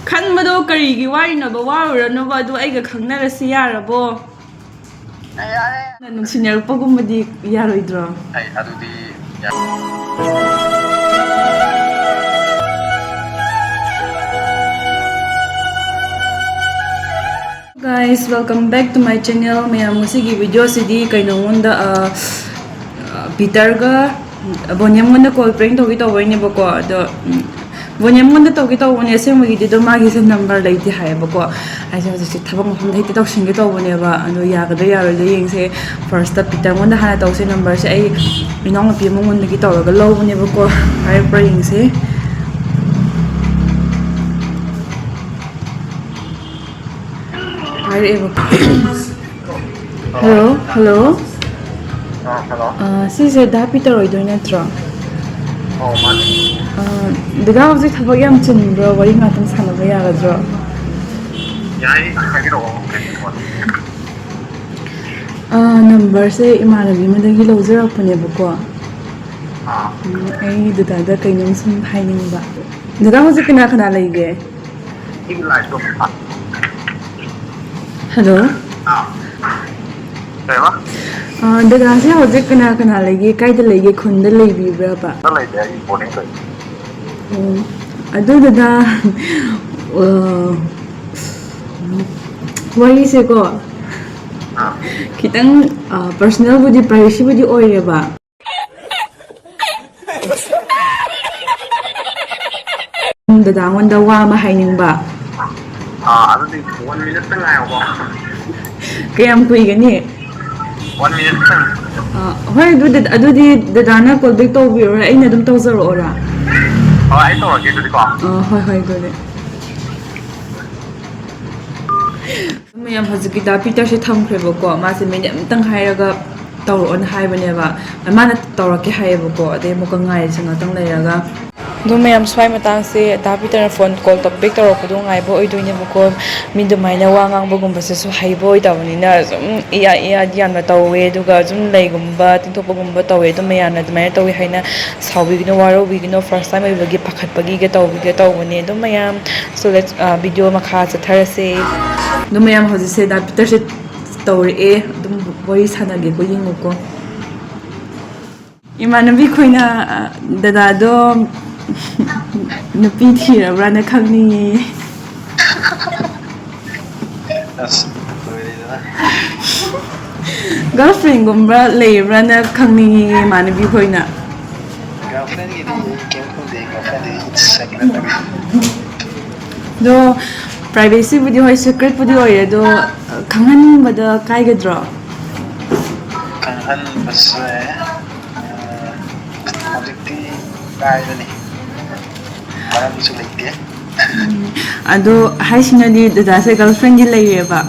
ꯈꯟꯕꯗꯣ ꯀꯔꯤꯒꯤ ꯋꯥꯔꯤꯅꯣꯕ ꯋꯥꯔꯨꯔꯅꯣꯕ ꯑꯗꯨ ꯑꯩꯒ ꯈꯪꯅꯔꯁꯤ ꯌꯥꯔꯕꯣ ꯌꯥꯔꯦ ꯅꯨꯡꯁꯤꯅꯔꯛꯄꯒꯨꯝꯕꯗꯤ ꯌꯥꯔꯣꯏꯗ꯭ꯔꯣ ꯑꯗꯨꯗꯤ Guys, welcome back to my channel. Mayam musigi video sidi kainongonda Peter ga Bonium gonda call prank togi tawai ne bako ado Bonium gonda togi tawone asengmagi dido magi se number laiti haye bako aise hojik thabak mafam dai tawsinge tawone ba ado yagadra yaroida yengse first ta Peter gonda hana tawse number se ai inong api mongonda gi tawraga lawone bako ai pra yengse Hello, hello. Hello. Sise da Peter oidoi natro. Oh, man. Daga hojik thabak yam chinbro wari ngatang sanaba yagadro. Yai, hagiro. Number se imanabi madagi lawjarakpane bako. Ai dada kainom sum hainingba. Daga hojik kana kana leige. Hello. Daga se hojik kana kana leige kaida leige khunda leibibra ba. Leide ai boarding kai. Adu dada wari se ko kitang personal budi privacy budi oire ba. Dada wanda wa ma hainingba. Adudi 1 minute tang ayo. Kayam kuigani. 1 minute tang. Hoi adudi dadana call back tawbiro aina dum tawzaro ora. Ai tawrage adudi ko. Hoi gode. Mayam hojiki da Peter se thamkhrebako mase mine amtang hairaga tawron haibaneba mana tawrake haibako ade muka ngai sangatang leiraga do mayam swai matang se da Peter phone call topic tawrako do ngai bo oidoine bako midumaina wangang bogumba se su haiboi tawnina zum iya dianna tawwe duga zum leigumba tintopagumba tawwe do mayana dumaina tawwe haina sawbigino warobigino first time oibagi pakhatpagi ge tawbige tawbane do mayam so let's video makha chatharase do mayam hojise da Peter se tawre dum wari sanage ko yingoko imanabi khoina dada do nupi thirabra na khangni girlfriend gumbra leibra na khangni imanabi khoina Girlfriend gi kem khode girlfriend it's secret. do privacy budi hoi secret budi oire do khangan bada kaigadro Kanhan bas objecti kaidani. Maram su leite. ado haisinadi dada se girlfriend gi leireba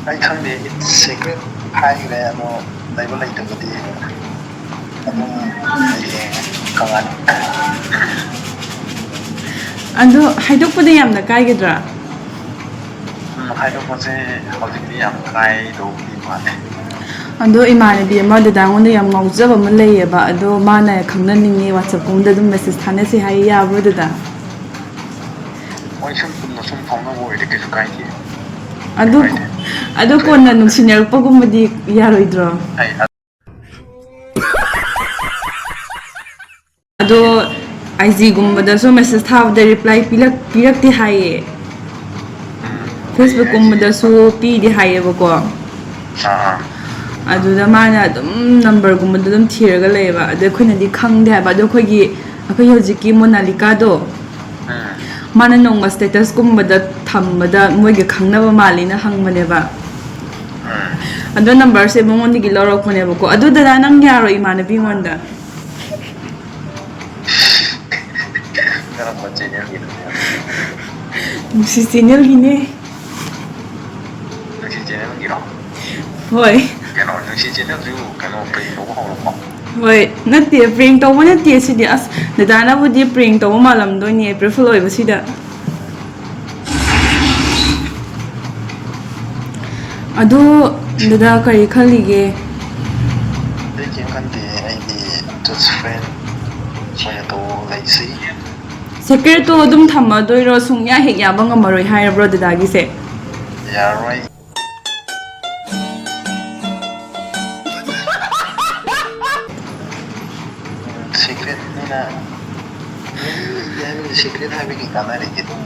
Ai khangde it's secret haigre ano laiba leitagadi. Adum kangan. ado haidokpade yamna kaigadra Haidokpase hojikti yam kai do bi mane. ado imanabi ama dada ngonda yam ngaujaba ma leiyeba ado mana khangnaningi WhatsApp gumda dum message thanase hai yabro dada Oi sum phone go ide kesu kaiti. ado konna nungsinarpagumadi yaroidro Ai ado IG gumbada so message thabda reply pirakti haye Facebook gumbada so pi di haye bako aduda mana dum number gumbada dum thiraga leba ado khoina di khangde haba ado khogi akhoi hojiki Monalika do mana nongma status gumbada thambada moige khangnaba malina hangmaneba ado number se mongondi gi lorokmane bako ado dada nang yaro imanabi ngonda karamba channel gi. Si channel gine Nusi channel gi ro. hoi Kano nusi channel ju kano prank do ho ro. hoi natte prank to wona tie sidi as dadana budi prank to malam do ni April Fool oi basida ado dada kari khalige They came kan de ai di just friend ꯑꯣꯏꯅ ꯇꯧ ꯂꯩꯁꯤ ꯁꯦꯀ꯭ꯔꯦꯠꯇꯣ ꯑꯗꯨꯝ ꯊꯝꯃꯗꯣꯏꯔꯣ ꯁꯨꯡꯌꯥ ꯍꯦꯛ ꯌꯥꯕ ꯉꯝꯃꯔꯣꯏ ꯍꯥꯏꯔꯕ꯭ꯔꯣ ꯗꯗꯥꯒꯤꯁꯦ ꯌꯥꯔꯣꯏ ꯁꯤꯀ꯭ꯔꯦꯠꯅꯤꯅ secret ꯍꯥꯏꯕꯒꯤ ꯀꯥꯟꯅꯔꯤꯗꯤ ꯑꯗꯨꯝ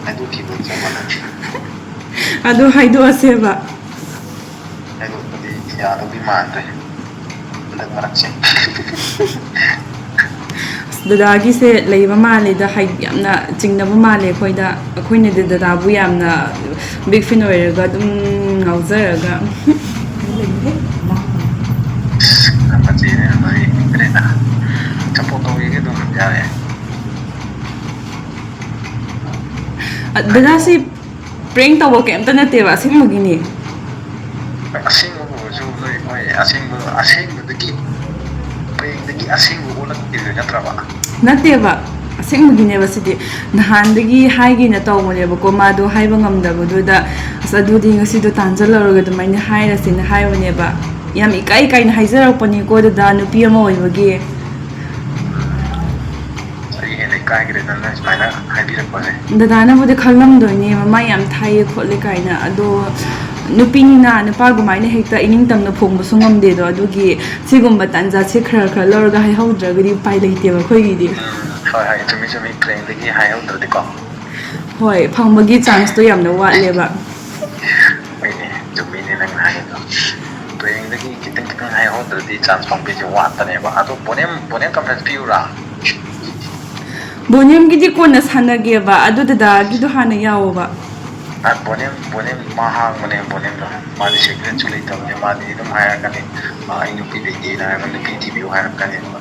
ꯍꯥꯏꯗꯣꯛꯈꯤꯕ ꯆꯞ ꯃꯥꯟꯅꯩ ꯑꯗꯨ ꯍꯥꯏꯗꯣꯛꯑꯁꯦꯕ ꯍꯥꯏꯗꯣꯛꯄꯗꯤ ꯌꯥꯗꯧꯗꯤ ꯃꯥꯟꯗ꯭ꯔꯦ ꯍꯟꯗꯛ ꯃꯔꯛꯁꯦ ꯗꯗꯥꯒꯤꯁꯦ ꯂꯩꯕ ꯃꯥꯜꯂꯦꯗ ꯌꯥꯝꯅ ꯆꯤꯡꯅꯕ ꯃꯥꯜꯂꯦ ꯑꯩꯈꯣꯏꯅꯗꯤ ꯗꯗꯥꯕꯨ ꯌꯥꯝꯅ ꯕꯤꯛ ꯐꯦꯟ ꯑꯣꯏꯔꯒ ꯑꯗꯨꯝ ꯉꯥꯎꯖꯔꯒ ꯃꯆꯦꯅ ꯃꯔꯤ ꯅꯤꯡꯗ꯭ꯔꯦꯅ ꯁꯞꯄꯣꯔꯠ ꯇꯧꯋꯤꯒ ꯑꯗꯨꯝ ꯌꯥꯔꯦ ꯗꯗꯥꯁꯤ ꯄ꯭ꯔꯦꯡ ꯇꯧꯕ ꯀꯩꯝꯇ ꯅꯠꯇꯦꯕ ꯑꯁꯦꯡꯕꯒꯤꯅꯤ ꯑꯁꯦꯡꯕꯕꯨꯁꯨ ꯍꯣꯏ ꯑꯁꯦꯡꯕꯗꯒꯤ ꯄ꯭ꯔꯦꯡꯗꯒꯤ ꯑꯁꯦꯡꯕ ꯑꯣꯜꯂꯛꯈꯤꯗꯣꯏ ꯅꯠꯇ꯭ꯔꯕ ꯅꯠꯇꯦꯕ ꯑꯁꯦꯡꯕꯒꯤꯅꯦꯕ ꯁꯤꯗꯤ ꯅꯍꯥꯟꯗꯒꯤ ꯍꯥꯏꯒꯦꯅ ꯇꯧꯕꯅꯦꯕꯀꯣ ꯃꯥꯗꯣ ꯍꯥꯏꯕ ꯉꯝꯗꯕꯗꯨꯗ ꯑꯁ ꯑꯗꯨꯗꯤ ꯉꯁꯤꯗꯣ ꯇꯥꯟꯁꯤꯜꯂꯧꯔꯒ ꯑꯗꯨꯃꯥꯏꯅ ꯍꯥꯏꯔꯁꯦꯅ ꯍꯥꯏꯕꯅꯦꯕ ꯌꯥꯝ ꯏꯀꯥꯏ ꯀꯥꯏꯅ ꯍꯥꯏꯖꯔꯛꯄꯅꯤꯀꯣ ꯗꯗꯥ ꯅꯨꯄꯤ ꯑꯃ ꯑꯣꯏꯕꯒꯤ ꯑꯩ ꯍꯦꯟꯅ ꯏꯀꯥꯏꯈ꯭ꯔꯦ ꯅꯪꯅ ꯁꯨꯃꯥꯏꯅ ꯍꯥꯏꯕꯤꯔꯛꯄꯁꯦ ꯗꯗꯥꯅꯕꯨꯗꯤ ꯈꯪꯂꯝꯗꯣꯏꯅꯦ ꯃꯃꯥ ꯌꯥꯝ ꯊꯥꯏꯌꯦ ꯈꯣꯠꯂꯦ ꯀꯥꯏꯅ ꯑꯗꯣ ꯅꯨꯄꯤꯅꯤꯅ ꯅꯨꯄꯥꯒꯨꯃꯥꯏꯅ ꯍꯦꯛꯇ ꯏꯅꯤꯡꯇꯝꯅ ꯐꯣꯡꯕꯁꯨ ꯉꯝꯗꯦꯗꯣ ꯑꯗꯨꯒꯤ ꯁꯤꯒꯨꯝꯕ ꯇꯥꯟꯖꯥꯁꯦ ꯈꯔ ꯈꯔ ꯂꯧꯔꯒ ꯍꯥꯏꯍꯧꯗ꯭ꯔꯒꯗꯤ ꯎꯄꯥꯏ ꯂꯩꯇꯦꯕ ꯑꯩꯈꯣꯏꯒꯤꯗꯤ ꯍꯣꯏ ꯍꯣꯏ ꯆꯨꯝꯃꯤ ꯆꯨꯝꯃꯤ ꯄ꯭ꯔꯦꯡꯗꯒꯤ ꯍꯥꯏꯍꯧꯗ꯭ꯔꯗꯤꯀꯣ ꯍꯣꯏ ꯐꯪꯕꯒꯤ ꯆꯥꯟꯁꯇꯣ ꯌꯥꯝꯅ ꯋꯥꯠꯂꯦꯕ ꯍꯣꯏꯅꯦ ꯆꯨꯝꯃꯤꯅꯦ ꯅꯪꯅ ꯍꯥꯏꯔꯤꯗꯣ ꯄ꯭ꯔꯦꯡꯗꯒꯤ ꯈꯤꯇꯪ ꯈꯤꯇꯪ ꯍꯥꯏꯍꯧꯗ꯭ꯔꯗꯤ ꯆꯥꯟꯁ ꯐꯪꯕꯤꯁꯦ ꯋꯥꯠꯄꯅꯦꯕ ꯑꯗꯣ ꯕꯣꯅꯦꯝ ꯀꯟꯐ꯭ꯔꯦꯟꯁ ꯄꯤꯌꯨꯔꯥ ꯕꯣꯅꯤꯌꯝꯒꯤꯗꯤ ꯀꯣꯟꯅ ꯁꯥꯟꯅꯒꯦꯕ ꯑꯗꯨ ꯗꯗꯥꯒꯤꯗꯣ ꯍꯥꯟꯅ ꯌꯥꯎꯋꯣꯕ ꯕꯣꯅꯦꯝ ꯃꯥ ꯍꯥꯡꯕꯅꯦ ꯕꯣꯅꯦꯝꯗꯣ ꯃꯥꯗꯤ ꯁꯦꯀ꯭ꯔꯦꯠꯁꯨ ꯂꯩꯇꯕꯅꯦ ꯃꯥꯗꯤ ꯑꯗꯨꯝ ꯍꯥꯏꯔꯛꯀꯅꯤ ꯑꯩ ꯅꯨꯄꯤ ꯂꯩꯇꯦꯅ ꯍꯥꯏꯔꯒ ꯅꯨꯄꯤ ꯊꯤꯕꯤꯌꯨ ꯍꯥꯏꯔꯛꯀꯅꯦꯕ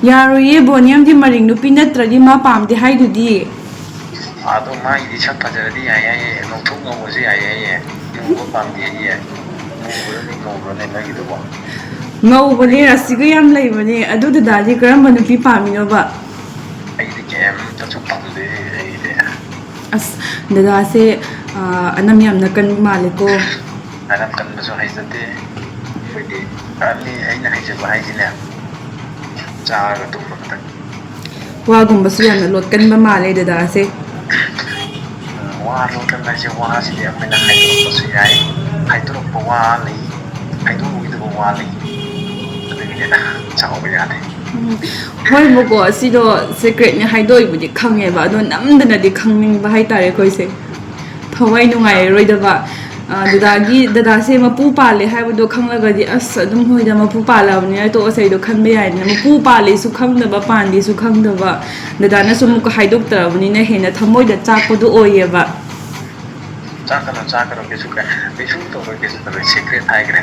ꯌꯥꯔꯣꯏꯌꯦ ꯕꯣꯅꯤꯌꯝꯗꯤ ꯃꯔꯤꯡ ꯅꯨꯄꯤ ꯅꯠꯇ꯭ꯔꯗꯤ ꯃꯥ ꯄꯥꯝꯗꯦ ꯍꯥꯏꯗꯨꯗꯤ ꯑꯗꯣ ꯃꯥꯒꯤꯗꯤ ꯁꯛ ꯐꯖꯔꯗꯤ ꯌꯥꯏ ꯍꯥꯏꯌꯦ ꯉꯧꯊꯣꯛ ꯉꯧꯕꯁꯨ ꯌꯥꯏ ꯍꯥꯏꯌꯦ ꯃꯨꯕ ꯄꯥꯝꯗꯦ ꯍꯥꯏꯌꯦ ꯃꯨꯕ꯭ꯔꯅꯦ ꯉꯧꯕ꯭ꯔꯅꯦ ꯅꯪꯒꯤꯗꯨꯕꯣ ꯉꯧꯕꯅꯦ ꯔꯥꯁꯤꯒ ꯌꯥꯝ ꯂꯩꯕꯅꯦ ꯑꯗꯨ ꯗꯗꯥꯗꯤ ꯀꯔꯝꯕ ꯅꯨꯄꯤ ꯄꯥꯝꯃꯤꯅꯣꯕ ꯑꯩꯗꯤ ꯀꯩꯝꯇꯁꯨ ꯄꯥꯝꯗꯦ ꯑꯩꯗꯤ ꯑꯁ ꯗꯗꯥꯁꯦ ꯑꯅꯝ ꯌꯥꯝꯅ ꯀꯟꯕ ꯃꯥꯜꯂꯦꯀꯣ ꯑꯅꯝ ꯀꯟꯕꯁꯨ ꯍꯩꯖꯗꯦ ꯑꯩꯈꯣꯏꯗꯤ ꯑꯅꯤ ꯑꯩꯅ ꯍꯩꯖꯕ ꯍꯥꯏꯁꯤꯅꯦ ꯆꯥꯔꯒ ꯇꯨꯝꯕ ꯈꯛꯇꯪ ꯋꯥꯒꯨꯝꯕꯁꯨ ꯌꯥꯝꯅ ꯂꯣꯠꯀꯟꯕ ꯃꯥꯜꯂꯦ ꯗꯗꯥꯁꯦ ꯋꯥ ꯂꯣꯠꯀꯟꯕ ꯍꯥꯏꯁꯦ ꯋꯥꯁꯤꯗꯤ ꯑꯩꯈꯣꯏꯅ ꯍꯥꯏꯗꯣꯔꯛꯄꯁꯨ ꯌꯥꯏ ꯍꯥꯏꯗꯣꯔꯛꯄ ꯋꯥ ꯂꯩ ꯍꯥꯏꯗꯣꯛꯑꯣꯏꯗꯕ ꯋꯥ ꯂꯩ ꯑꯗꯨꯒꯤꯅꯤꯗ ꯁꯥꯎꯕ ꯌꯥꯗꯦ ꯍꯣꯏꯕꯀꯣ ꯁꯤꯗꯣ ꯁꯤꯀ꯭ꯔꯦꯠꯅꯦ ꯍꯥꯏꯗꯣꯛꯏꯕꯨꯗꯤ ꯈꯪꯉꯦꯕ ꯑꯗꯣ ꯅꯝꯗꯅꯗꯤ ꯈꯪꯅꯤꯡꯕ ꯍꯥꯏꯇꯥꯔꯦ ꯑꯩꯈꯣꯏꯁꯦ ꯊꯋꯥꯏ ꯅꯨꯡꯉꯥꯏꯔꯔꯣꯏꯗꯕ ꯗꯗꯥꯁꯦ ꯃꯄꯨ ꯄꯥꯜꯂꯦ ꯍꯥꯏꯕꯗꯣ ꯈꯪꯂꯒꯗꯤ ꯑꯁ ꯑꯗꯨꯝ ꯍꯣꯏꯗ ꯃꯄꯨ ꯄꯥꯜꯂꯕꯅꯤꯅ ꯇꯣꯛꯑꯁꯦꯗꯣ ꯈꯟꯕ ꯌꯥꯏꯗꯅ ꯃꯄꯨ ꯄꯥꯜꯂꯦꯁꯨ ꯈꯪꯗꯕ ꯄꯥꯟꯗꯦꯁꯨ ꯈꯪꯗꯕ ꯗꯗꯥꯅꯁꯨ ꯑꯃꯨꯛꯀ ꯍꯥꯏꯗꯣꯛꯇꯔꯕꯅꯤꯅ ꯍꯦꯟꯅ ꯊꯃꯣꯏꯗ ꯆꯥꯛꯄꯗꯣ ꯑꯣꯏꯌꯦꯕ ꯆꯥꯛꯀꯅꯣ ꯀꯩꯁꯨ ꯇꯧꯔꯣꯏ ꯀꯩꯁꯨ ꯇꯧꯔꯣꯏ ꯁꯤꯀ꯭ꯔꯦꯠ ꯍꯥꯏꯈ꯭ꯔꯦ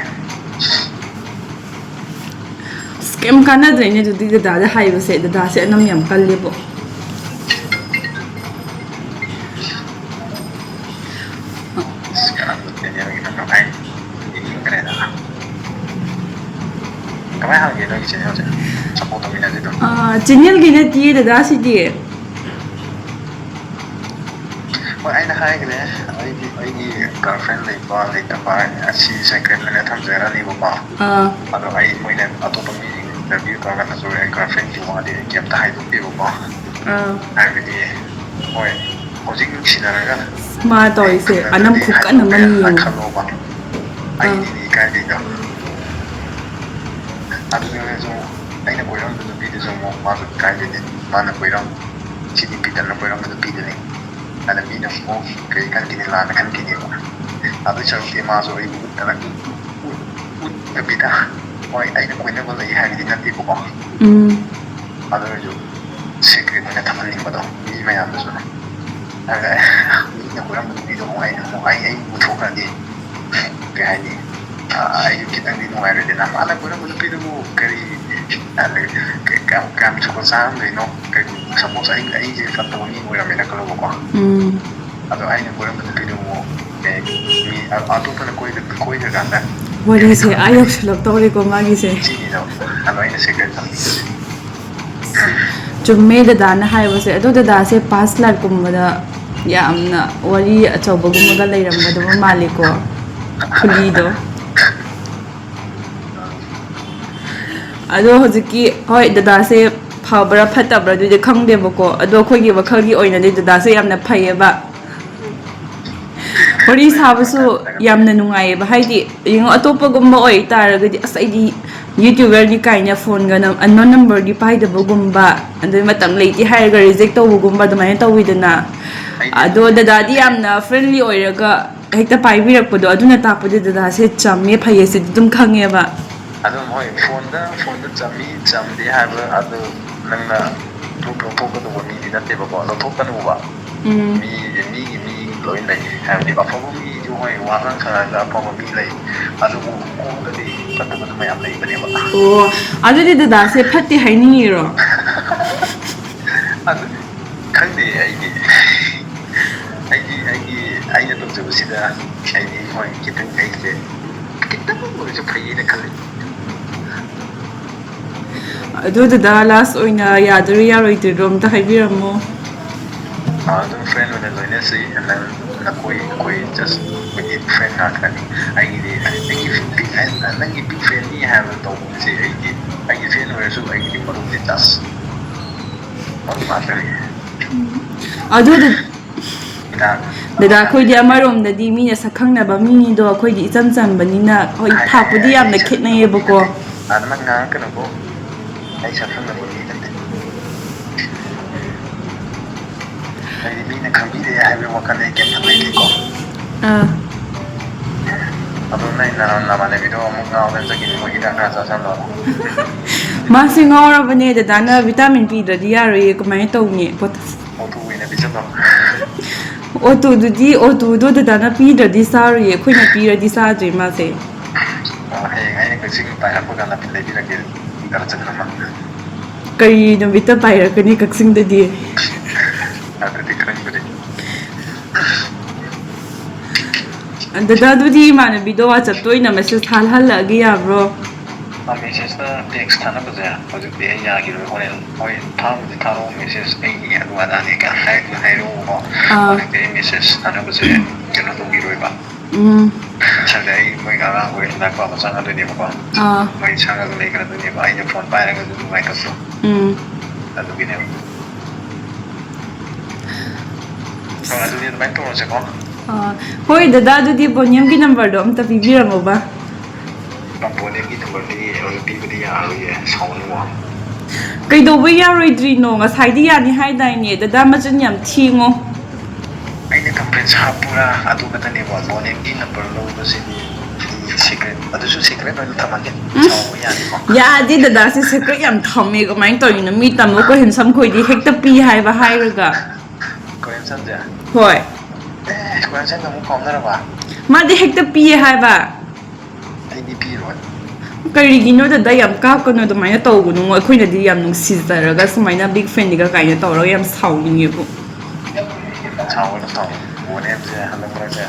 ꯑꯁ ꯀꯩꯝ ꯀꯥꯟꯅꯗ꯭ꯔꯦꯅꯦ ꯑꯗꯨꯗꯤ ꯗꯗꯥꯗ ꯍꯥꯏꯕꯁꯦ ꯗꯗꯥꯁꯦ ꯑꯅꯝ ꯌꯥꯝ ꯀꯜꯂꯦꯕꯣ ꯀꯃꯥꯏꯅ ꯍꯥꯡꯒꯦ ꯅꯣꯏꯒꯤ ꯆꯦꯅꯦꯜꯁꯦ ꯁꯞꯄꯣꯔꯠ ꯇꯧꯃꯤꯟꯅꯁꯦ ꯑꯗꯨꯝ ꯆꯦꯟꯅꯦꯜꯒꯤ ꯅꯠꯇꯤꯌꯦ ꯗꯗꯥꯁꯤꯗꯤ ꯍꯣꯏ ꯑꯩꯅ ꯍꯥꯏꯈ꯭ꯔꯦ ꯑꯩꯒꯤ ꯒꯔꯜ ꯐ꯭ꯔꯦꯟ ꯂꯩꯕ ꯂꯩꯇꯕ ꯑꯁꯤ ꯁꯦꯀ꯭ꯔꯦꯠ ꯑꯣꯏꯅ ꯊꯝꯖꯔꯅꯤꯕꯀꯣ ꯑꯗꯣ ꯑꯩ ꯃꯣꯏꯅ ꯑꯇꯣꯞꯄ ꯃꯤꯁꯤꯡ ꯏꯟꯇꯔꯚꯤꯌꯨ ꯇꯧꯔꯀꯥꯟꯗꯁꯨ ꯑꯩ ꯒꯔꯜ ꯐ꯭ꯔꯦꯟꯒꯤ ꯋꯥꯗꯤ ꯑꯩ ꯀꯩꯝꯇ ꯍꯥꯏꯗꯣꯛꯇꯦꯕꯀꯣ ꯍꯥꯏꯕꯗꯤ ꯍꯣꯏ ꯍꯧꯖꯤꯛ ꯅꯨꯡꯁꯤꯅꯔꯒ ꯃꯥ ꯍꯌꯦꯡ ꯇꯧꯔꯤꯁꯦ ꯑꯅꯝ ꯊꯨꯡꯅꯗ꯭ꯔꯗꯤ ꯈꯨꯀꯟ ꯍꯥꯏꯗꯣꯛꯄ ꯑꯃꯅꯤ ꯌꯥꯏ ꯌꯦꯡꯉꯨ ꯈꯜꯂꯣꯕ ꯑꯩꯅꯤꯅꯦ ꯏꯀꯥꯏꯗꯩꯗꯣ ꯑꯗꯨꯗꯁꯨ ꯑꯩꯅ ꯀꯣꯏꯔꯝꯕ ꯅꯨꯄꯤꯗꯨꯁꯨ ꯑꯃꯨꯛ ꯃꯥꯁꯨ ꯏꯀꯥꯏꯗꯣꯏꯅꯦ ꯃꯥꯅ ꯁꯤ ꯅꯨꯄꯤꯗꯅ ꯀꯣꯏꯔꯝꯕ ꯅꯨꯄꯤꯗꯨꯅꯤ ꯑꯗ ꯃꯤꯅ ꯑꯃꯨꯛ ꯀꯔꯤ ꯈꯟꯈꯤꯅꯤ ꯂꯥꯟꯅ ꯈꯟꯈꯤꯅꯦꯕ ꯑꯗꯨꯏ ꯁꯔꯨꯛꯇꯤ ꯃꯥꯁꯨ ꯑꯩꯕꯨ ꯎꯠꯇꯕꯤꯗ ꯍꯣꯏ ꯑꯩꯅ ꯀꯣꯏꯅꯕ ꯂꯩ ꯍꯥꯏꯕꯗꯤ ꯅꯠꯇꯦꯕꯀꯣ ꯑꯗꯨ ꯑꯣꯏꯔꯁꯨ ꯁꯦꯀ꯭ꯔꯦꯠ ꯑꯣꯏꯅ ꯊꯝꯍꯟꯅꯤꯡꯕꯗꯣ ꯃꯤ ꯃꯌꯥꯝꯗꯁꯨ ꯃꯤꯅ ꯀꯣꯏꯔꯝꯕ ꯅꯨꯄꯤꯗꯣ ꯑꯃꯨꯛ ꯑꯩ ꯎꯊꯣꯛꯈ꯭ꯔꯗꯤ ꯀꯩ ꯍꯥꯏꯅꯤ ꯑꯩꯁꯨ ꯈꯤꯇꯪꯗꯤ ꯅꯨꯡꯉꯥꯏꯔꯣꯏꯗꯅ ꯃꯥꯅ ꯀꯣꯏꯔꯝꯕ ꯅꯨꯄꯤꯗꯨꯕꯨ ꯀꯔꯤ ꯀꯌꯥꯝ ꯁꯞꯄꯣꯔꯠ ꯆꯥꯔꯝꯗꯣꯏꯅꯣ ꯁꯄꯣꯁ ꯑꯩꯁꯦ ꯐꯠꯇꯕ ꯃꯤ ꯑꯣꯏꯔꯝꯃꯦꯅ ꯈꯜꯂꯨꯕꯀꯣ ꯑꯗꯣ ꯑꯩꯅ ꯀꯣꯏꯔꯝꯕ ꯅꯨꯄꯤꯗꯨ ꯑꯃꯨꯛ ꯃꯤ ꯑꯇꯣꯞꯄꯅ ꯀꯣꯏꯈ꯭ꯔꯀꯥꯟꯗ ꯀꯔꯤ ꯋꯥꯔꯤꯁꯦ ꯈꯜꯂꯝꯗꯣꯏꯅꯣ ꯌꯧꯁꯤꯜꯂꯛꯇꯧꯔꯦꯀꯣ ꯃꯥꯒꯤꯁꯦ ꯁꯤꯅꯤꯗꯣ ꯑꯗꯣ ꯑꯩꯅ ꯁꯦꯀ꯭ꯔꯦꯠ ꯊꯝꯅꯤꯡꯕꯁꯦ ꯆꯨꯝꯃꯦ ꯗꯗꯥꯅ ꯍꯥꯏꯕꯁꯦ ꯑꯗꯣ ꯗꯗꯥꯁꯦ ꯄꯥꯁ ꯂꯥꯏꯐꯀꯨꯝꯕꯗ ꯌꯥꯝꯅ ꯋꯥꯔꯤ ꯑꯆꯧꯕꯒꯨꯝꯕꯒ ꯂꯩꯔꯝꯒꯗꯕ ꯃꯥꯜꯂꯤꯀꯣ ꯈꯨꯂꯤꯗꯣ ꯑꯗꯣ ꯍꯧꯖꯤꯛꯀꯤ ꯍꯣꯏ ꯗꯗꯥꯁꯦ ꯐꯕ꯭ꯔꯥ ꯐꯠꯇꯕ꯭ꯔꯥ ꯑꯗꯨꯗꯤ ꯈꯪꯗꯦꯕꯀꯣ ꯑꯗꯣ ꯑꯩꯈꯣꯏꯒꯤ ꯋꯥꯈꯜꯒꯤ ꯑꯣꯏꯅꯗꯤ ꯗꯗꯥꯁꯦ ꯌꯥꯝꯅ ꯐꯩꯌꯦꯕ ꯋꯥꯔꯤ ꯁꯥꯕꯁꯨ ꯌꯥꯝꯅ ꯅꯨꯡꯉꯥꯏꯌꯦꯕ ꯍꯥꯏꯗꯤ ꯌꯦꯡꯉꯣ ꯑꯇꯣꯞꯄꯒꯨꯝꯕ ꯑꯣꯏꯇꯥꯔꯒꯗꯤ ꯑꯁ ꯑꯩꯗꯤ ꯌꯨꯇ꯭ꯌꯨꯕꯔꯅꯤ ꯀꯥꯏꯅ ꯐꯣꯟꯒ ꯑꯟꯅꯣꯟ ꯅꯝꯕꯔꯒꯤ ꯄꯥꯏꯗꯕꯒꯨꯝꯕ ꯑꯗꯩ ꯃꯇꯝ ꯂꯩꯇꯦ ꯍꯥꯏꯔꯒ ꯔꯤꯖꯦꯛ ꯇꯧꯕꯒꯨꯝꯕ ꯑꯗꯨꯃꯥꯏꯅ ꯇꯧꯋꯤꯗꯅ ꯑꯗꯣ ꯗꯗꯥꯗꯤ ꯌꯥꯝꯅ ꯐ꯭ꯔꯦꯟꯂꯤ ꯑꯣꯏꯔꯒ ꯍꯦꯛꯇ ꯄꯥꯏꯕꯤꯔꯛꯄꯗꯣ ꯑꯗꯨꯅ ꯇꯥꯛꯄꯗꯤ ꯗꯗꯥꯁꯦ ꯆꯝꯃꯦ ꯐꯩꯌꯦ ꯁꯤꯗꯤ ꯑꯗꯨꯝ ꯈꯪꯉꯦꯕ ꯑꯗꯨꯝ ꯍꯣꯏ ꯐꯣꯟꯗ ꯆꯝꯃꯤ ꯆꯝꯗꯦ ꯍꯥꯏꯕ ꯑꯗꯨ ꯅꯪꯅ ꯂꯧꯊꯣꯛꯀꯗꯧꯕ ꯃꯤꯗꯤ ꯅꯠꯇꯦꯕꯀꯣ ꯂꯧꯊꯣꯛꯀꯅꯨꯕ ꯃꯤ ꯂꯣꯏ ꯂꯩ ꯍꯥꯏꯕꯗꯤ ꯑꯐꯕ ꯃꯤꯁꯨ ꯍꯣꯏ ꯋꯥꯉꯥꯡ ꯁꯉꯥꯡꯗ ꯑꯐꯕ ꯃꯤ ꯂꯩ ꯑꯗꯨꯕꯨ ꯃꯈꯣꯡꯗꯗꯤ ꯐꯠꯇꯕꯁꯨ ꯃꯌꯥꯝ ꯂꯩꯕꯅꯦꯕ ꯑꯣ ꯑꯗꯨꯗꯤ ꯗꯗꯥꯁꯦ ꯐꯠꯇꯦ ꯍꯥꯏꯅꯤꯡꯉꯤꯔꯣ ꯑꯗꯨ ꯈꯪꯗꯦ ꯑꯩꯅ ꯇꯧꯖꯕꯁꯤꯗ ꯑꯩꯗꯤ ꯍꯣꯏ ꯈꯤꯇꯪ ꯑꯩꯁꯦ ꯈꯤꯇꯪ ꯑꯣꯏꯔꯁꯨ ꯐꯩꯌꯦꯅ ꯈꯜꯂꯤ ꯑꯗꯨ ꯗꯗꯥ ꯂꯥꯁ ꯑꯣꯏꯅ ꯌꯥꯗꯣꯏꯔꯣ ꯌꯥꯔꯣꯏꯗꯣꯏꯔꯣ ꯑꯝꯇ ꯍꯥꯏꯕꯤꯔꯝꯃꯣ ꯑꯗꯨꯝ ꯐ꯭ꯔꯦꯟ ꯑꯣꯏꯅ ꯂꯣꯏꯅꯁꯤ ꯅꯈꯣꯏ ꯖꯁ ꯑꯩꯈꯣꯏꯗꯤ ꯐ꯭ꯔꯦꯟ ꯉꯥꯛꯇꯅꯤ ꯑꯩꯒꯤꯗꯤ ꯅꯪꯒꯤ ꯕꯤꯛ ꯐ꯭ꯔꯦꯟꯅꯤ ꯍꯥꯏꯕ ꯇꯧꯕꯁꯦ ꯑꯩꯒꯤ ꯐ꯭ꯔꯦꯟ ꯑꯣꯏꯔꯁꯨ ꯑꯩꯒꯤꯗꯤ ꯃꯔꯨꯞꯅꯤ ꯖꯁ ꯃꯔꯨꯞ ꯉꯥꯛꯇꯅꯤ ꯑꯗꯨꯗ ꯗꯗꯥ ꯑꯩꯈꯣꯏꯗꯤ ꯑꯃꯔꯣꯝꯗꯗꯤ ꯃꯤꯅ ꯁꯛꯈꯪꯅꯕ ꯃꯤꯗꯣ ꯑꯩꯈꯣꯏꯗꯤ ꯏꯆꯝ ꯆꯝꯕꯅꯤꯅ ꯍꯣꯏ ꯊꯥꯛꯄꯨꯗꯤ ꯌꯥꯝꯅ ꯈꯦꯠꯅꯩꯌꯦꯕꯀꯣ ꯅꯪ ꯉꯥꯡꯉꯛꯀꯅꯨꯀꯣ ꯑꯩ ꯁꯛꯈꯪꯅꯕ ꯃꯤ ꯅꯠꯇꯦ ꯑꯩꯗꯤ ꯃꯤꯅ ꯈꯪꯕꯤꯔꯦ ꯍꯥꯏꯕꯒꯤ ꯋꯥꯈꯜ ꯑꯩ ꯀꯩꯝꯇ ꯂꯩꯇꯦꯀꯣ ꯑꯗꯣ ꯅꯪ ꯅꯃꯥꯟꯅꯕꯤꯗꯣ ꯑꯃꯨꯛ ꯉꯥꯎꯗꯅ ꯆꯠꯈꯤꯅꯤ ꯃꯣꯏ ꯍꯤꯗꯥꯛ ꯈꯔ ꯆꯥꯁꯜꯂꯣ ꯃꯥꯁꯦ ꯉꯥꯎꯔꯕꯅꯦ ꯗꯗꯥꯅ ꯚꯤꯇꯥꯃꯤꯟ ꯄꯤꯗ꯭ꯔꯗꯤ ꯌꯥꯔꯣꯏꯌꯦ ꯀꯃꯥꯏꯅ ꯇꯧꯅꯤ ꯑꯣꯇꯨ ꯑꯣꯏꯅ ꯄꯤꯁꯜꯂꯣ ꯑꯣꯇꯨꯗꯣ ꯗꯗꯥꯅ ꯄꯤꯗ꯭ꯔꯗꯤ ꯆꯥꯔꯨꯏꯌꯦ ꯑꯩꯈꯣꯏꯅ ꯄꯤꯔꯗꯤ ꯆꯥꯗ꯭ꯔꯦ ꯃꯥꯁꯦ ꯍꯌꯦꯡ ꯑꯩꯅ ꯀꯛꯆꯤꯡ ꯄꯥꯏꯔꯛꯄ ꯀꯥꯟꯗ ꯂꯩꯕꯤꯔꯛꯀꯦ ꯗꯔꯖꯟ ꯑꯃ ꯀꯔꯤ ꯅꯨꯃꯤꯠꯇ ꯄꯥꯏꯔꯛꯀꯅꯤ ꯀꯛꯆꯤꯡꯗꯗꯤ ꯑꯗꯨꯗꯤ ꯈꯪꯗ꯭ꯔꯤ ꯗꯗꯥ ꯑꯗꯨꯗꯤ ꯏꯃꯥꯟꯅꯕꯤꯗꯣ ꯋꯥꯆꯞꯇ ꯑꯣꯏꯅ ꯃꯦꯁꯦꯁ ꯊꯥꯍꯜꯂꯛꯑꯒꯦ ꯌꯥꯕ꯭ꯔꯣ ꯃꯦꯁꯦꯖꯇ ꯇꯦꯛꯁ ꯊꯥꯅꯕꯁꯦ ꯍꯧꯖꯤꯛꯇꯤ ꯑꯩ ꯌꯥꯈꯤꯔꯣꯏ ꯍꯣꯔꯦꯟ ꯍꯣꯏ ꯊꯥꯕꯨꯗꯤ ꯊꯥꯔꯛꯑꯣ ꯃꯦꯁꯦꯖ ꯑꯩꯒꯤ ꯑꯗꯨ ꯑꯗꯥꯅꯤ ꯀ ꯍꯥꯏꯔꯛꯑꯣꯀꯣ ꯍꯧꯖꯤꯛꯇꯤ ꯑꯩ ꯃꯦꯁꯦꯖ ꯊꯥꯅꯕꯁꯦ ꯀꯩꯅꯣ ꯇꯧꯕꯤꯔꯣꯏꯕ ꯁꯟꯗꯦ ꯑꯩ ꯃꯣꯏꯒ ꯑꯉꯥꯡꯈꯣꯏ ꯂꯥꯏꯔꯤꯛ ꯄꯥꯕ ꯆꯪꯉꯗꯣꯏꯅꯦꯕꯀꯣ ꯃꯣꯏ ꯁꯪꯉꯒ ꯂꯩꯈ꯭ꯔꯗꯣꯏꯅꯦꯕ ꯑꯩꯅ ꯐꯣꯟ ꯄꯥꯏꯔꯒꯁꯨ ꯅꯨꯡꯉꯥꯏꯇꯕꯗꯣ ꯑꯗꯨꯒꯤꯅꯦꯕ ꯍꯣꯏ ꯑꯗꯨꯗꯤ ꯑꯗꯨꯃꯥꯏꯅ ꯇꯧꯔꯁꯦꯀꯣ ꯍꯣꯏ ꯗꯗꯥ ꯑꯗꯨꯗꯤ ꯕꯣꯅꯤꯌꯝꯒꯤ ꯅꯝꯕꯔꯗꯣ ꯑꯝꯇ ꯄꯤꯕꯤꯔꯝꯃꯣꯕ ꯕꯣꯅꯤꯌꯝꯒꯤ ꯅꯝꯕꯔꯗꯤ ꯄꯤꯕꯗꯤ ꯌꯥꯔꯣꯏꯌꯦ ꯁꯥꯎꯅꯨꯀꯣ ꯀꯩꯗꯧꯕꯩ ꯌꯥꯔꯣꯏꯗ꯭ꯔꯤꯅꯣ ꯉꯁꯥꯏꯗꯤ ꯌꯥꯅꯤ ꯍꯥꯏꯗꯥꯏꯅꯦ ꯗꯗꯥ ꯃꯆꯤꯟ ꯌꯥꯝ ꯊꯤꯉꯣ ꯑꯩꯅ ꯀꯝꯄ꯭ꯂꯦꯟꯁ ꯍꯥꯞꯄꯨꯔꯥ ꯑꯗꯨ ꯈꯛꯇꯅꯦꯕ ꯕꯣꯅꯤꯌꯝꯒꯤ ꯅꯝꯕꯔ ꯂꯧꯕꯁꯤꯗꯤ ꯁꯤꯀ꯭ꯔꯦꯠ ꯑꯗꯨꯁꯨ ꯁꯤꯀ꯭ꯔꯦꯠ ꯑꯣꯏꯅ ꯊꯝꯃꯒꯦ ꯁꯥꯎꯕ ꯌꯥꯅꯤꯀꯣ ꯌꯥꯗꯦ ꯗꯗꯥꯁꯦ ꯁꯦꯀ꯭ꯔꯦꯠ ꯌꯥꯝ ꯊꯝꯃꯦ ꯀꯃꯥꯏꯅ ꯇꯧꯔꯤꯅꯣ ꯃꯤ ꯇꯝꯕ ꯀꯣꯏꯍꯟ ꯁꯝ ꯈꯣꯏꯗꯤ ꯍꯦꯛꯇ ꯄꯤ ꯍꯥꯏꯕ ꯍꯥꯏꯔꯒ ꯀꯣꯔꯦꯟ ꯁꯝꯁꯦ ꯍꯣꯏ ꯀꯣꯔꯦꯟ ꯁꯝꯒ ꯑꯃꯨꯛ ꯐꯥꯎꯅꯔꯕ ꯃꯥꯗꯤ ꯍꯦꯛꯇ ꯄꯤꯌꯦ ꯍꯥꯏꯕ ꯑꯩꯗꯤ ꯄꯤꯔꯣꯏ ꯀꯔꯤꯒꯤꯅꯣ ꯗꯗꯥ ꯌꯥꯝ ꯀꯥꯞꯀꯅꯣ ꯑꯗꯨꯃꯥꯏꯅ ꯇꯧꯒꯅꯨ ꯑꯩꯈꯣꯏꯅꯗꯤ ꯌꯥꯝ ꯅꯨꯡꯁꯤꯖꯔꯒ ꯁꯨꯃꯥꯏꯅ ꯕꯤꯛ ꯐ꯭ꯔꯦꯟꯅꯤꯒ ꯀꯥꯏꯅ ꯇꯧꯔꯒ ꯌꯥꯝ ꯁꯥꯎꯅꯤꯡꯉꯦꯕꯨ ꯁꯥꯎꯒꯅꯨ ꯕꯣꯅꯤꯌꯝꯁꯦ ꯍꯟꯗꯛ ꯃꯔꯛꯁꯦ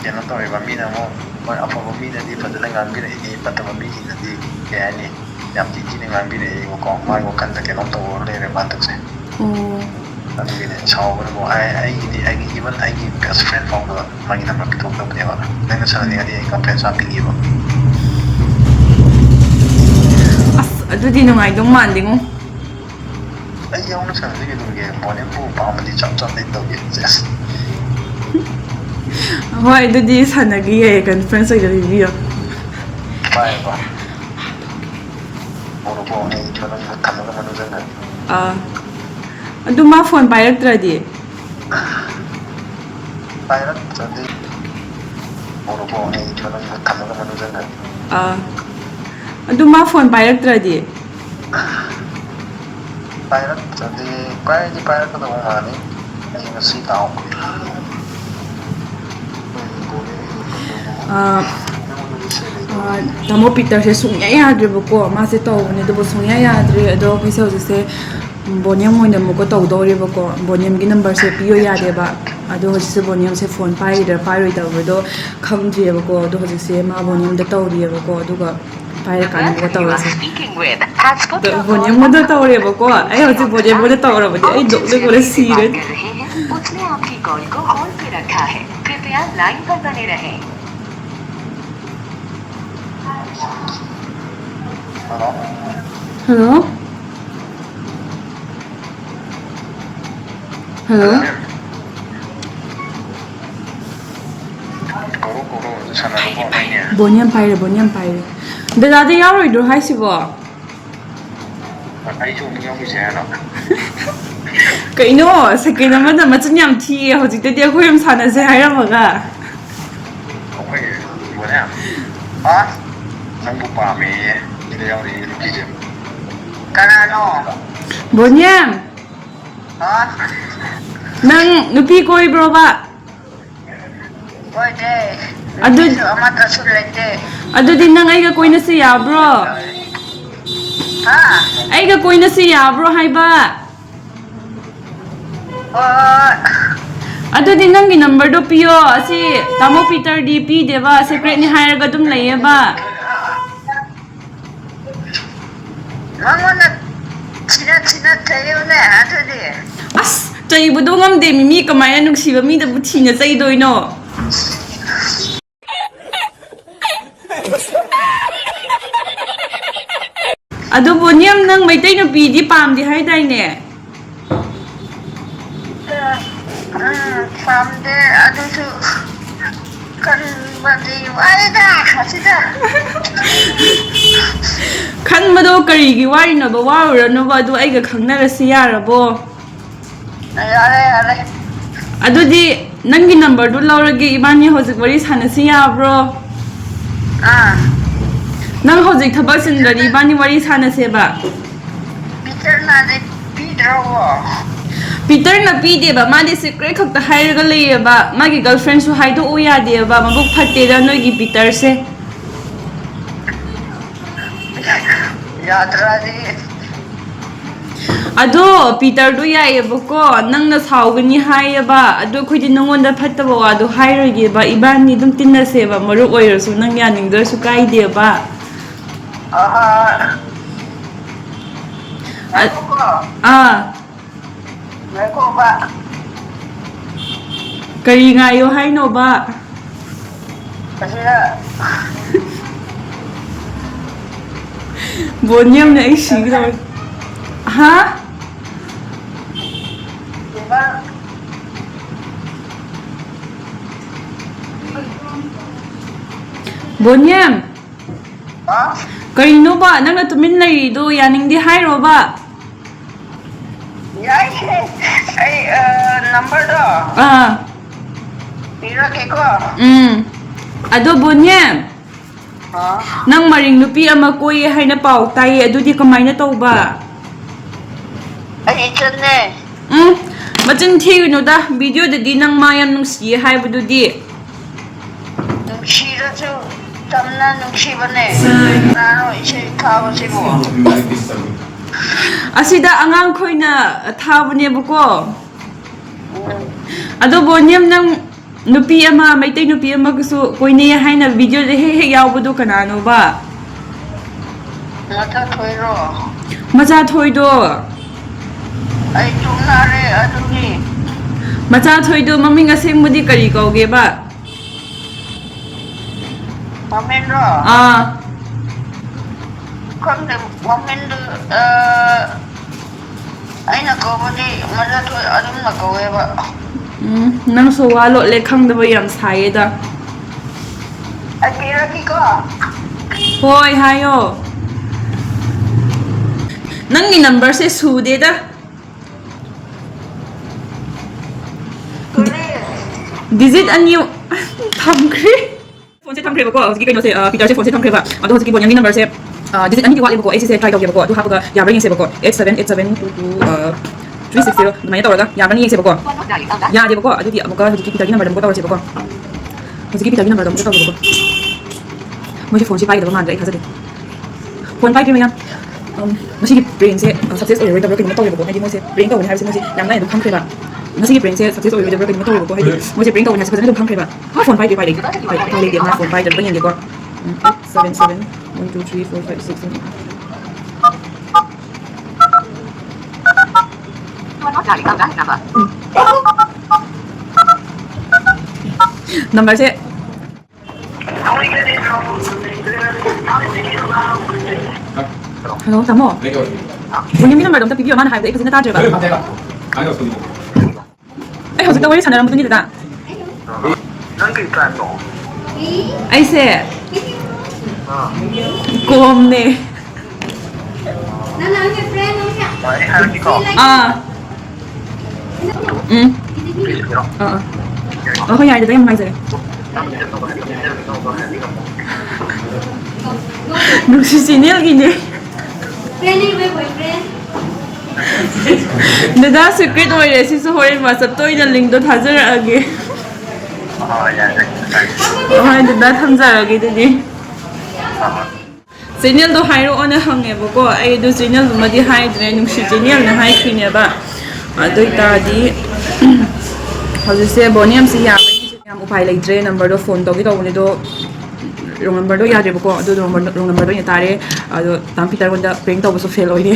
ꯀꯩꯅꯣ ꯇꯧꯋꯦꯕ ꯃꯤꯅ ꯑꯃꯨꯛ ꯍꯣꯏ ꯑꯐꯕ ꯃꯤꯅꯗꯤ ꯐꯖꯅ ꯉꯥꯡꯕꯤꯔꯛꯏ ꯐꯠꯇꯕ ꯃꯤꯁꯤꯡꯅꯗꯤ ꯀꯩ ꯍꯥꯏꯅꯤ ꯌꯥꯝ ꯊꯤꯅ ꯉꯥꯡꯕꯤꯔꯛꯏꯕꯀꯣ ꯃꯥꯒꯤ ꯋꯥꯈꯜꯗ ꯀꯩꯅꯣꯝ ꯇꯧꯔ ꯂꯩꯔꯦꯕ ꯍꯟꯗꯛꯁꯦ ꯑꯗꯨꯒꯤꯅꯦ ꯁꯥꯎꯒꯅꯨꯀꯣ ꯑꯩꯒꯤ ꯏꯚꯟ ꯑꯩꯒꯤ ꯕꯦꯁ ꯐ꯭ꯔꯦꯟ ꯐꯥꯎꯕ ꯃꯥꯒꯤ ꯅꯝꯕꯔ ꯄꯤꯊꯣꯛꯇꯕꯅꯦꯕ ꯅꯪꯅ ꯁꯥꯟꯅꯅꯤꯡꯉꯗꯤ ꯑꯩ ꯀꯝꯄ꯭ꯂꯦꯟꯁ ꯍꯥꯞꯄꯤꯒꯦꯕ ꯑꯁ ꯑꯗꯨꯗꯤ ꯅꯨꯡꯉꯥꯏꯗꯧ ꯃꯥꯟꯗꯦꯉꯣ ꯑꯩ ꯌꯥꯎꯅ ꯁꯥꯟꯅꯁꯤ ꯀꯩꯗꯧꯔꯒꯦ ꯕꯣꯅꯤꯌꯝꯕꯨ ꯄꯥꯝꯃꯗꯤ ꯆꯞ ꯆꯞꯅ ꯇꯧꯒꯦ ꯖꯁ ꯍꯣꯏ ꯑꯗꯨꯗꯤ ꯁꯥꯟꯅꯈꯤꯌꯦ ꯀꯟꯐ꯭ꯔꯦꯟꯁ ꯑꯣꯏꯅ ꯄꯤꯕꯤꯌꯣ ꯄꯥꯏꯌꯨꯀꯣ ꯎꯔꯕꯣ ꯑꯩ ꯃꯅꯨꯡꯗ ꯊꯝꯃꯒ ꯃꯅꯨꯡ ꯆꯪꯈ꯭ꯔꯦ ꯑꯗꯨ ꯃꯥ ꯐꯣꯟ ꯄꯥꯏꯔꯛꯇ꯭ꯔꯗꯤ ꯄꯥꯏꯔꯛꯇ꯭ꯔꯗꯤ ꯎꯔꯕꯣ ꯑꯩ ꯃꯅꯨꯡꯗ ꯊꯝꯃꯒ ꯃꯅꯨꯡ ꯆꯪꯈ꯭ꯔꯦ ꯑꯗꯨ ꯃꯥ ꯐꯣꯟ ꯄꯥꯏꯔꯛꯇ꯭ꯔꯗꯤ ꯄꯥꯏꯔꯛꯇ꯭ꯔꯗꯤ ꯄꯥꯏꯗꯤ ꯄꯥꯏꯔꯛꯀꯗꯧꯕ ꯃꯥꯜꯂꯤ ꯑꯩ ꯉꯁꯤ ꯂꯥꯛꯑꯣ ꯇꯥꯃꯣ ꯄꯤꯇꯔꯁꯦ ꯁꯨꯡꯌꯥ ꯌꯥꯗ꯭ꯔꯦꯕꯀꯣ ꯃꯥꯁꯦ ꯇꯧꯕꯅꯦ ꯑꯗꯨꯕꯨ ꯁꯨꯡꯌꯥ ꯌꯥꯗ꯭ꯔꯦ ꯑꯗꯣ ꯑꯩꯈꯣꯏꯁꯦ ꯍꯧꯖꯤꯛꯁꯦ ꯕꯣꯅꯤꯌꯝ ꯑꯣꯏꯅ ꯑꯃꯨꯛꯀ ꯇꯧꯗꯧꯔꯦꯕꯀோ ꯕꯣꯅꯤꯌꯝꯒꯤ ꯅꯝꯕꯔꯁꯦ ꯄꯤꯌꯣ ꯌꯥꯗꯦꯕ ꯑꯗꯣ ꯍꯧꯖꯤꯛꯁꯦ ꯕꯣꯅꯤꯌꯝꯁꯦ ꯐꯣꯟ ꯄꯥꯏꯔꯤꯗ꯭ꯔꯥ ꯄꯥꯏꯔꯣꯏꯗꯕꯗꯣ ꯈꯪꯗ꯭ꯔꯤꯑꯕꯀꯣ ꯑꯗꯣ ꯍꯧꯖꯤꯛꯁꯦ ꯃꯥ ꯕꯣꯅꯤꯌꯝꯗ ꯇꯧꯔꯤꯑꯕꯀꯣ ꯑꯗꯨꯒ ꯄꯥꯏꯔꯀꯥꯟꯗ ꯑꯃꯨꯛꯀ ꯇꯧꯔꯁꯦ ꯕꯣꯅꯤꯌꯝꯗ ꯇꯧꯔꯦꯕꯀꯣ ꯑꯩ ꯍꯧꯖꯤꯛ ꯕꯣꯅꯤꯌꯝꯗ ꯇꯧꯔꯕꯗꯤ ꯑꯩ ꯅꯣꯛꯅꯤꯡꯕꯅ सिरन उसने आपकी कॉल को होल्ड पे रखा है कृपया लाइन पर बने रहें hello hello Hello? Koro sanaramo na niya. Bonium paire. Dada yaroidro haisibo. Ay yung yawisi ano. Kaino, second naman na machin yam thi hojikte di akhoi yam sanase hairamaga. Okay, Bonium. Ha? Nang bupami, hindi yung nilipijim. Kanano? Bonium, Ha? nang nupi koibro ba? Pwede. Ado Amata sulete. ado din nang aiga koina se yabro. Ha? Aiga koina se yabro haiba. Ado din nang gi number do piyo asi tamo Peter DP deba secret ni hire ga dum laye ba. Mamona china tayo na ato di. As chaibudo ngamde mimi kamaina nungsiba mi da buthina chaidoino. Ado Bonium nang maitai no pidi pam di hai dai ne. Pamde adusu kan badi Warida kasida. Khanbado karigi wari no ba wawra no ba adu aiga khangnarasi yarabo. Yare. Adudi nangi number du laurage ibani hojik wari sanasi yabro. Nang hojik thabak sindari ibani wari sanase ba. Peter na de Pedro. Peter na pide ba madi secret khakta hairaga leye ba magi girlfriend su haido o yade ba mabuk phatte da noi gi Peter se. Yadra di. Ado Peter du yaye bako nang na saugani haye ba ado khoi di nangonda phatta ba ado hairage ba ibani dum tinnase ba maru oirasu nang yaning dar su kai de ba. Meko ba? Kari ngayo haino ba? Kasira. Bonium na ay siguro. Ha? Diba? Bonium. Ha? Karino ba? Nang natumin na rido, yaning di hairo ba? Yay! Ay, number do. Pira ke ko? Ado Bonium. Ha? Nang maring nupi ama koye hay na pao tayo, ado di kamay na tau ba? Ay, ito ne. Machin thiyo no da, video da di nang mayam nung siya hay ba do di? Nung shira to. Tamna nung shiba ne. Nano, ishe kawa si mo. Asida angang koy na thaw niya buko. Ado Bonium nang nupi ama, maitay nupi ama gusto koy niya hay na video da he yaw do kanano ba? Mata toiro. Macha thoy do. Ay, tumnare, aduni. Macha thoy do maming aseng mo di kari kauge ba? Mamendo. Kande, mamendo, ay nakawa di, mata toy, adun nakawa ba? Nang so walo le khang da ba yam saye da. Ay, pira ki ko. Hoy hayo. Nang ni number se sude da. Digit anyo thamkri. Phone se thamkri ba ko? Hojiki kaino se Peter se phone se thamkri ba. Ado hojiki Bonium ni number se digit ani di wali ba ko AC se try daw ba ko. Ado hapaga yabring se ba ko. 878722 360 dumaya tawraga yabring se ba ko. Ya di ba ko? Ado di amuka hojiki Peter ni number da ba ko tawra se ba ko. Hojiki Peter ni number da ba ko tawra ba ko. Moje phone se pai da ba man da ai khazade. Phone pai pi ma yan. Masih brain se success or rate working motor ko. Hindi mo se brain ka wala habi se mo se yang na do khang ba. Masih brain se success or rate working motor ko. Hindi mo se brain ka wala se do khang ba. Ha phone pai pai pai dia na phone pai da bring ko. 77 1 2 3 4 5 6 7 number se Hello, tamo. Bonium ni number dom ta pipi mana hai da kasi na ta ba. ꯑꯩ ꯍꯧꯖꯤꯛꯇ ꯋꯥꯔꯤ ꯁꯥꯟꯅꯔꯝꯕꯗꯨꯅꯤꯗꯅ ꯅꯪ ꯀꯩ ꯇ꯭ꯔꯥꯏꯕꯅꯣ? ꯑꯩꯁꯦ ꯑꯥ. ꯀꯣꯝꯅꯦ ꯑꯩ ꯍꯥꯏꯔꯛꯀꯦꯀꯣ. Please ꯍꯣꯏ ꯌꯥꯏ ꯌꯥꯝ ꯅꯨꯡꯉꯥꯏꯖꯔꯦ ꯅꯨꯡꯁꯤ ꯆꯦꯅꯦꯜꯒꯤꯅꯦ ꯗꯗꯥ ꯁꯤꯀ꯭ꯔꯦꯠ ꯑꯣꯏꯔꯦ ꯁꯤꯁꯨ ꯍꯣꯔꯦꯟ ꯋꯥꯆꯞꯇ ꯑꯣꯏꯅ ꯂꯤꯡꯗꯣ ꯊꯥꯖꯔꯛꯑꯒꯦ ꯍꯣꯏ ꯗꯗꯥ ꯊꯝꯖꯔꯒꯦ ꯑꯗꯨꯗꯤ ꯆꯦꯅꯦꯜꯗꯣ ꯍꯥꯏꯔꯛꯑꯣꯅ ꯍꯪꯉꯦꯕꯀꯣ ꯑꯩꯗꯣ ꯆꯦꯅꯦꯜꯗꯨꯃꯗꯤ ꯍꯥꯏꯗ꯭ꯔꯦ ꯅꯨꯡꯁꯤ ꯆꯦꯅꯦꯜꯅ ꯍꯥꯏꯈ꯭ꯔꯤꯅꯦꯕ ꯑꯗꯨ ꯑꯣꯏꯇꯥꯔꯗꯤ ꯍꯧꯖꯤꯛꯁꯦ ꯕꯣꯅꯤꯌꯝꯁꯤ ꯌꯥꯕꯩ ꯌꯥꯝ ꯎꯄꯥꯏ ꯂꯩꯇ꯭ꯔꯦ ꯅꯝꯕꯔꯗꯣ ꯐꯣꯟ ꯇꯧꯒꯦ ꯇꯧꯕꯅꯦ ꯑꯗꯣ ꯔꯣꯡ ꯅꯝꯕꯔꯗꯣ ꯌꯥꯗ꯭रेबꯀꯣ ꯑꯗꯨ ꯔꯣꯡ ꯅꯝꯕꯔꯗꯣ ꯑꯣꯏꯅ ꯇꯥꯔꯦ ꯑꯗꯣ ꯇꯥꯝ ꯄꯤꯇꯔꯉꯣꯟꯗ ꯄ꯭ꯔꯦꯡ ꯇꯧꯕꯁꯨ ꯐꯦꯜ ꯑꯣꯏꯔꯦ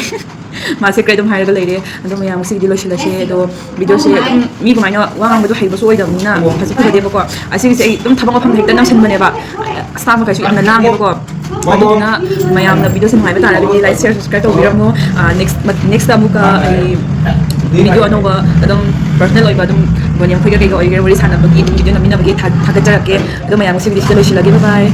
ꯃꯥꯁꯦ ꯀꯩ ꯑꯗꯨꯝ ꯍꯥꯏꯔꯒ ꯂꯩꯔꯦ ꯑꯗꯣ ꯃꯌꯥꯝ ꯉꯁꯤꯒꯤꯗꯤ ꯂꯣꯏꯁꯤꯜꯂꯁꯦ ꯑꯗꯣ ꯚꯤꯗꯤꯑꯣꯁꯦ ꯑꯗꯨꯝ ꯃꯤ ꯀꯃꯥꯏꯅ ꯋꯥ ꯉꯥꯡꯕꯗꯣ ꯍꯩꯕꯁꯨ ꯑꯣꯏꯗꯕꯅꯤ나 ꯐꯖ ꯐꯖꯗꯦꯕꯀꯣ ꯑꯁꯤꯒꯤꯁꯦ ꯑꯩ ꯑꯗꯨꯝ ꯊꯕꯛ ꯃꯐꯝꯗ ꯍꯦꯛꯇ ꯅꯝꯁꯤꯟꯕꯅꯦꯕ ꯁ꯭ꯇꯥꯐ ꯃꯈꯩꯁꯨ ꯌꯥꯝꯅ ꯂꯥꯡꯉꯦꯕꯀꯣ ꯑꯗꯨꯗꯨꯅ ꯃꯌꯥꯝꯅ ꯚꯤꯗꯤꯑꯣꯁꯦ ꯅꯨꯡꯉꯥꯏꯕ ꯇꯥꯔꯒꯗꯤ ꯂꯥꯏꯛ ꯁꯤꯌꯔ ꯁꯕꯁꯀ꯭ꯔꯥꯏꯕ ꯇꯧꯕꯤꯔꯝꯃꯣ ꯅꯦꯛꯁꯇ ꯑꯃꯨꯛꯀ ꯑꯩ ꯚꯤꯗꯤꯑꯣ ꯑꯅꯧꯕ ꯑꯗꯨꯝ ꯄꯔꯁꯣꯅꯦꯜ ꯑꯣꯏꯕ ꯑꯗꯨꯝ ꯕꯣꯅꯤꯌꯝ ꯈꯣꯏꯒ ꯀꯩꯒ ꯑꯣꯏꯒꯦꯔꯥ ꯋꯥꯔꯤ ꯁꯥꯟꯅꯕꯒꯤ ꯑꯗꯨꯝ ꯚꯤꯗꯤꯑꯣ ꯅꯝꯃꯤꯟꯅꯕꯒꯤ ꯊꯥꯒꯠꯆꯔꯛꯀꯦ ꯑꯗꯣ ꯃꯌꯥꯝ ꯉꯁꯤꯒꯤꯗꯤ ꯁꯤꯗ ꯂꯣꯏꯁꯤꯜꯂꯒꯦ ꯕꯥꯏ